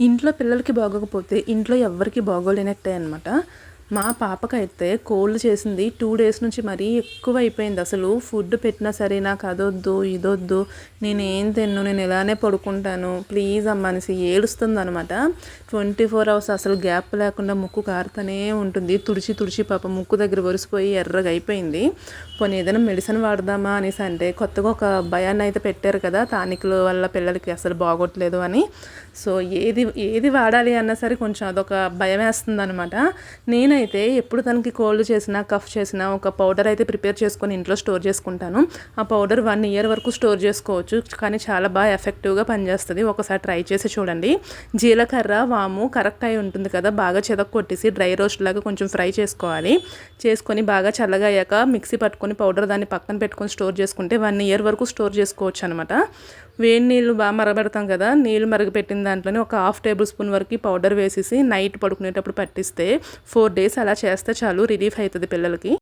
ఇంట్లో పిల్లలకి బాగోకపోతే ఇంట్లో ఎవ్వరికీ బాగోలేనట్టే అనమాట. మా పాపకైతే కోల్డ్ చేసింది 2 డేస్ నుంచి మరీ ఎక్కువ అయిపోయింది. అసలు ఫుడ్ పెట్టినా సరే నాకు అదొద్దు, ఇదొద్దు, నేనేం తినను, నేను ఇలానే పడుకుంటాను, ప్లీజ్ అమ్మ అనేసి ఏడుస్తుందనమాట. 24 అవర్స్ అసలు గ్యాప్ లేకుండా ముక్కు కారుతూనే ఉంటుంది. తుడిచి తుడిచి పాప ముక్కు దగ్గర ఒరిసిపోయి ఎర్రగా అయిపోయింది. పోనీ ఏదైనా మెడిసిన్ వాడదామా అనేసి అంటే కొత్తగా ఒక భయాన్ని అయితే పెట్టారు కదా, టానిక్ల వల్ల పిల్లలకి అసలు బాగోట్లేదు అని. సో ఏది వాడాలి అన్నా సరే కొంచెం అదొక భయం వేస్తుంది అనమాట. నేనైతే ఎప్పుడు తనకి కోల్డ్ చేసినా కఫ్ చేసినా ఒక పౌడర్ అయితే ప్రిపేర్ చేసుకొని ఇంట్లో స్టోర్ చేసుకుంటాను. ఆ పౌడర్ 1 ఇయర్ వరకు స్టోర్ చేసుకోవచ్చు, కానీ చాలా బాగా ఎఫెక్టివ్గా పనిచేస్తుంది. ఒకసారి ట్రై చేసి చూడండి. జీలకర్ర వాము కరెక్ట్ అయి ఉంటుంది కదా, బాగా చెదక్ కొట్టేసి డ్రై రోస్ట్ లాగా కొంచెం ఫ్రై చేసుకోవాలి. చేసుకొని బాగా చల్లగా అయ్యాక మిక్సీ పట్టుకొని పౌడర్ దాన్ని పక్కన పెట్టుకొని స్టోర్ చేసుకుంటే 1 ఇయర్ వరకు స్టోర్ చేసుకోవచ్చు అనమాట. వేడి నీళ్ళు బాగా మరగబెడతాం కదా, నీళ్ళు మరగపెట్టిన దాంట్లోనే ఒక 1/2 టేబుల్ స్పూన్ వరకు పౌడర్ వేసేసి నైట్ పడుకునేటప్పుడు పట్టిస్తే 4 డేస్ అలా చేస్తే చాలు, రిలీఫ్ అవుతుంది పిల్లలకి.